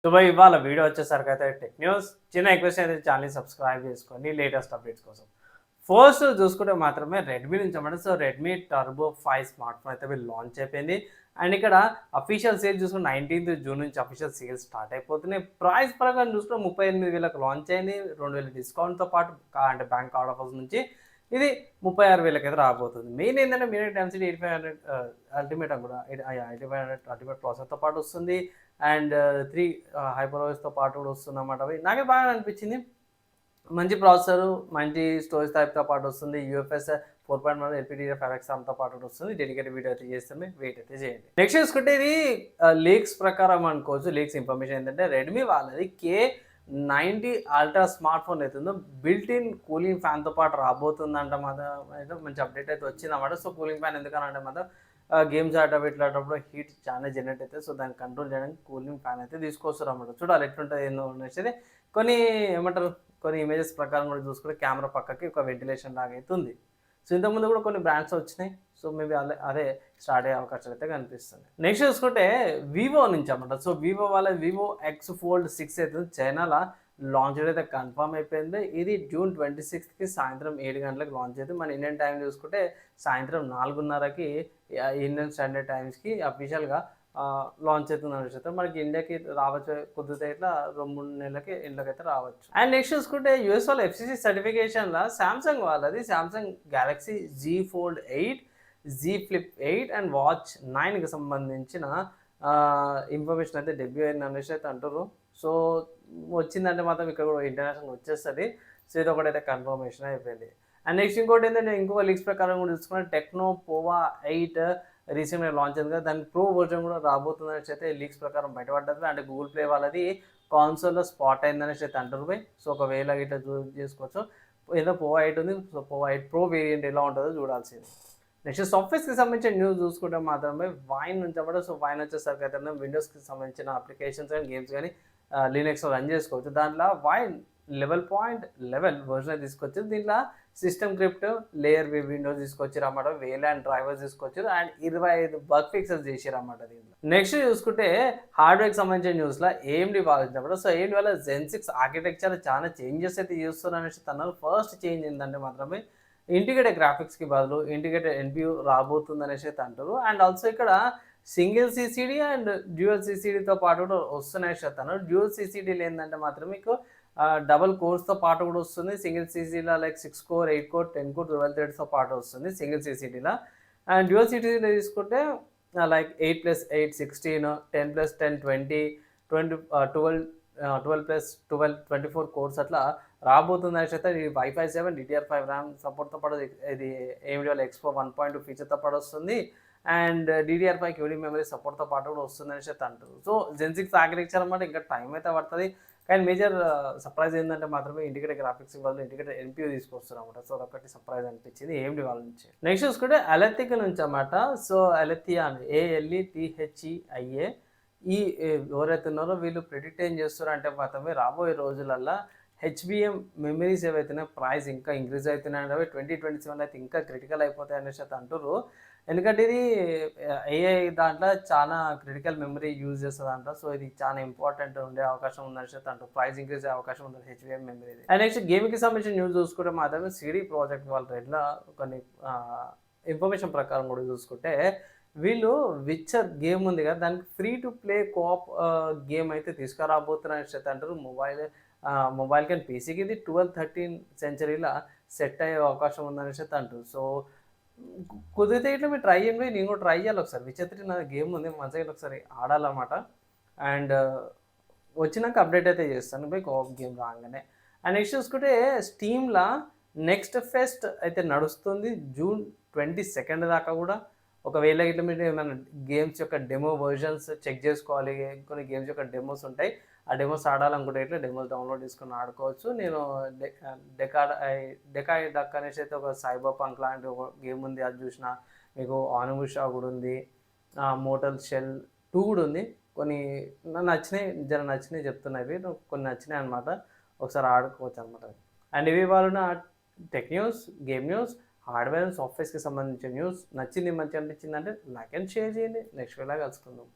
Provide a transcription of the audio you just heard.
So భయ్ ఇవాళ video వచ్చేసరికి అయితే టెక్ న్యూస్ చిన్న రిక్వెస్ట్ అయితే ఛానల్ సబ్స్క్రైబ్ చేసుకోండి లేటెస్ట్ అప్డేట్స్ కోసం. ఫస్ట్ చూసుకుంటే మాత్రమే రెడ్మీ నుంచి అన్నమాట. So Redmi turbo 5 smart phone అయితే వీళ్ళు లాంచ్ అయిపోయింది. అండ్ ఇక్కడ అఫీషియల్ సేల్ చూసుకుంటే 19th జూన్ నుంచి అఫీషియల్ సేల్స్ స్టార్ట్ అయిపోతున్నాయి. ప్రైస్ ప్రకారం చూసుకుంటే 38,000కి లాంచ్ అయింది. 2,000 డిస్కౌంట్తో పాటు అంటే బ్యాంక్ కార్డ్ ఆఫర్స్ నుంచి ఇది 36,000కి అయితే రాబోతుంది. మెయిన్ ఏంటంటే మీడియా డెన్సిటీ 8500 అల్టిమేట్ కూడా 8500 అల్టిమేట్ ప్రాసెసర్తో పాటు వస్తుంది. అండ్ 3 హైపర్ ఓఎస్తో పాటు కూడా వస్తుందన్నమాట. అవి నాకే బాగా అనిపించింది. మంచి ప్రాసెసర్, మంచి స్టోరేజ్ టైప్‌తో పాటు వస్తుంది. యూఎఫ్ఎస్ 4.1 LPDDR5X తో పాటు వస్తుంది. డెడికేటెడ్ వీడియో అయితే చేస్తామే, వెయిట్ అయితే చేయండి. నెక్స్ట్ చూసుకుంటే ఇది లీక్స్ ప్రకారం అనుకోవచ్చు. లీక్స్ ఇన్ఫర్మేషన్ ఏంటంటే రెడ్మీ వాళ్ళది K90 అల్ట్రా స్మార్ట్ ఫోన్ అవుతుందో బిల్ట్ ఇన్ కూలింగ్ ఫ్యాన్తో పాటు రాబోతుందంట మాత్రం మంచి అప్డేట్ అయితే వచ్చిందన్నమాట. సో కూలింగ్ ఫ్యాన్ ఎందుకనంటే మాత్రం గేమ్స్ ఇట్లాంటప్పుడు హీట్ చాలా జనరేట్ అవుతుంది. సో దాన్ని కంట్రోల్ చేయడానికి కూలింగ్ ఫ్యాన్ అయితే తీసుకొస్తారు అన్నమాట. చూడాలి ఎట్లుంటుంది ఏందో అనేసి కొన్ని ఏమంటారు కొన్ని ఇమేజెస్ ప్రకారం కూడా చూసుకుంటే కెమెరా పక్కకి ఒక వెంటిలేషన్ లాగా అయితే ఉంది. సో ఇంతకుముందు కూడా కొన్ని బ్రాండ్స్ వచ్చినాయి. సో మేబీ అదే స్టార్ట్ అయ్యే అవకాశాలు అయితే కనిపిస్తుంది. నెక్స్ట్ చూసుకుంటే వివో నుంచి అన్నమాట. సో వివో వాళ్ళ వివో ఎక్స్ ఫోల్డ్ 6 అయితే చైనాలో లాంచ్ అయితే కన్ఫర్మ్ అయిపోయింది. ఇది June 26కి సాయంత్రం 7 గంటలకు లాంచ్ అయితే మన ఇండియన్ టైం చూసుకుంటే సాయంత్రం 4:30కి ఇండియన్ స్టాండర్డ్ టైమ్స్కి అఫీషియల్గా లాంచ్ అవుతుంది అనేసి మనకి ఇండియాకి రావచ్చు. కుదిరితే ఇట్లా 2-3 నెలలకి ఇండియాకైతే రావచ్చు. అండ్ నెక్స్ట్ చూసుకుంటే యూఎస్ వాళ్ళ FCC సర్టిఫికేషన్లో సామ్సంగ్ వాళ్ళది Samsung Galaxy Z Fold 8, Z Flip 8 and watch 9కి సంబంధించిన ఇన్ఫర్మేషన్ అయితే డెబ్యూ అయింది అనేసి అయితే అంటారు. సో వచ్చిందంటే మాత్రం ఇక్కడ కూడా ఇంటర్నేషనల్ వచ్చేస్తుంది. సో ఇది ఒకటైతే కన్ఫర్మేషన్ అయిపోయింది. అండ్ నెక్స్ట్ ఇంకోటి ఏంటంటే ఇంకొక లీక్స్ ప్రకారం కూడా చూసుకుంటే టెక్నో పోవా 8 రీసెంట్గా లాంచ్ అయింది కదా, దాని ప్రో వర్జన్ కూడా రాబోతుంది అనేసి అయితే లీక్స్ ప్రకారం బయటపడ్డది. అంటే గూగుల్ ప్లే వాళ్ళది కాన్సోల్లో స్పాట్ అయింది అనేసి అయితే అంటారు పోయి. సో ఒకవేళ ఇట్లా చేసుకోవచ్చు. ఏదో పోవా 8 ఉంది. సో పోవా 8 ప్రో వేరియంట్ ఎలా ఉంటుందో చూడాల్సింది. నెక్స్ట్ సాఫ్ట్వేర్స్కి సంబంధించిన న్యూస్ చూసుకుంటే మాత్రమే వైన్ నుంచి అన్నమాట. సో వైన్ వచ్చేసరికి అయితే విండోస్కి సంబంధించిన అప్లికేషన్స్ కానీ గేమ్స్ కానీ లినక్స్లో రన్ చేసుకోవచ్చు. దాంట్లో వైన్ 11.11 వర్షన్ తీసుకొచ్చారు. దీంట్లో సిస్టమ్ క్రిప్ట్ లేయర్ విండోస్ తీసుకొచ్చారు అన్నమాట. వేలాండ్ డ్రైవర్స్ తీసుకొచ్చారు అండ్ 25 బగ్ ఫిక్సెస్ చేశారు అన్నమాట దీంట్లో. నెక్స్ట్ చూసుకుంటే హార్డ్వేర్కి సంబంధించిన న్యూస్లో AMD భావించినప్పుడు సో AMD వల్ల Zen 6 ఆర్కిటెక్చర్ చాలా చేంజెస్ అయితే చేస్తున్నారు అనేసి తన్నారు. ఫస్ట్ చేంజ్ ఏంటంటే మాత్రమే ఇంటిగ్రేటెడ్ గ్రాఫిక్స్కి బదులు ఇంటిగ్రేటెడ్ NPU రాబోతుంది అనేసి అయితే అంటారు. అండ్ ఆల్సో ఇక్కడ సింగిల్ CCD అండ్ డ్యూయల్ CCDతో పాటు కూడా వస్తున్నాయి చెప్తాను. డ్యూయల్ CCDలు ఏంటంటే మాత్రం మీకు డబల్ కోర్స్తో పాటు కూడా వస్తుంది. సింగిల్ CCDలో లైక్ 6 కోర్ 8 కోర్ 10 కోర్ 12 థ్రెడ్స్తో పాటు వస్తుంది సింగిల్ CCDలో. అండ్ డ్యూయల్ CCDలో తీసుకుంటే లైక్ 8+8 16, 10+10 20, 12+12 24 కోర్స్ అట్లా రాబోతుంది అనేసి అయితే ఇది Wi-Fi 7 DDR5 ర్యామ్ సపోర్ట్తో పాటు ఇది AMD వాళ్ళ Expo 1.2 ఫీచర్తో పాటు వస్తుంది. అండ్ DDR5 QD మెమరీ సపోర్ట్తో పాటు కూడా వస్తుంది అనేసి అయితే అంటారు. సో Zen 6 ఆర్కిటెక్చర్ అన్నమాట. ఇంకా టైం అయితే పడుతుంది. కానీ మేజర్ సర్ప్రైజ్ ఏంటంటే మాత్రమే ఇంటిగ్రేటెడ్ గ్రాఫిక్స్ బదులు ఇంటిగ్రేటెడ్ NPU తీసుకొస్తారు అనమాట. సో అదొకటి సర్ప్రైజ్ అనిపించింది AMD వాళ్ళ నుంచి. నెక్స్ట్ చూసుకుంటే అలెథిక్ నుంచి అన్నమాట. సో అలెథియా ALETHEIA ఈ ఎవరైతే ఉన్నారో వీళ్ళు ప్రెడిక్ట్ ఏం చేస్తారు అంటే మాత్రమే రాబోయే రోజులల్లో HBM మెమరీస్ ఏవైతున్నాయో ప్రైస్ ఇంకా ఇంక్రీజ్ అవుతున్నాయి. 2027 అయితే ఇంకా క్రిటికల్ అయిపోతాయి అనేసి అయితే అంటారు. ఎందుకంటే ఇది AI దాంట్లో చాలా క్రిటికల్ మెమరీ యూజ్ చేస్తుందంట. సో ఇది చాలా ఇంపార్టెంట్ ఉండే అవకాశం ఉందని చెప్పి అంటారు. ప్రైస్ ఇంక్రీజ్ అయ్యే అవకాశం ఉంది HBM మెమరీ. అండ్ నెక్స్ట్ గేమ్కి సంబంధించిన న్యూస్ చూసుకుంటే మాత్రమే CD ప్రాజెక్ట్ వాళ్ళ రెడ్లో కొన్ని ఇన్ఫర్మేషన్ ప్రకారం కూడా చూసుకుంటే వీళ్ళు విచ్చర్ గేమ్ ఉంది కదా, దానికి free to play co-op game అయితే తీసుకురాబోతున్నారని చెప్పి అంటారు. మొబైల్ కానీ పీసీకి ఇది 12-13 సెంచరీలో సెట్ అయ్యే అవకాశం ఉందని చెప్పి అంటారు. సో కుదిరితే ఇట్లా మీరు ట్రై చేయండి. నేను కూడా ట్రై చేయాలి ఒకసారి. విచిత్ర నా గేమ్ ఉంది మంచిగా ఒకసారి ఆడాలన్నమాట. అండ్ వచ్చినాక అప్డేట్ అయితే చేస్తాను పోయి కోఆప్ గేమ్ రాగానే. అండ్ నెక్స్ట్ చూసుకుంటే స్టీమ్లో నెక్స్ట్ ఫెస్ట్ అయితే నడుస్తుంది June 22 దాకా కూడా. ఒకవేళ ఇట్లా మీరు ఏమైనా గేమ్స్ యొక్క డెమో వర్జన్స్ చెక్ చేసుకోవాలి. కొన్ని గేమ్స్ యొక్క డెమోస్ ఉంటాయి. ఆ డెమోస్ ఆడాలనుకుంటే ఇట్లా డెమోస్ డౌన్లోడ్ చేసుకొని ఆడుకోవచ్చు. నేను డెకాయ్ డక్ అనేసి అయితే ఒక సైబర్ పంక్ లాంటి ఒక గేమ్ ఉంది, అది చూసిన. మీకు ఆనుషా కూడా ఉంది, మోటల్ షెల్ 2 కూడా ఉంది. కొన్ని నచ్చినాయి చెప్తున్నాయి. కొన్ని నచ్చినాయి అనమాట. ఒకసారి ఆడుకోవచ్చు అనమాట. అండ్ ఇవి వాళ్ళ tech news, game news, hardware and సాఫ్ట్వేర్స్కి సంబంధించిన న్యూస్. నచ్చింది మంచిగా అనిపించింది అంటే లైక్ అండ్ షేర్ చేయండి. నెక్స్ట్ వేళ కలుసుకుందాం.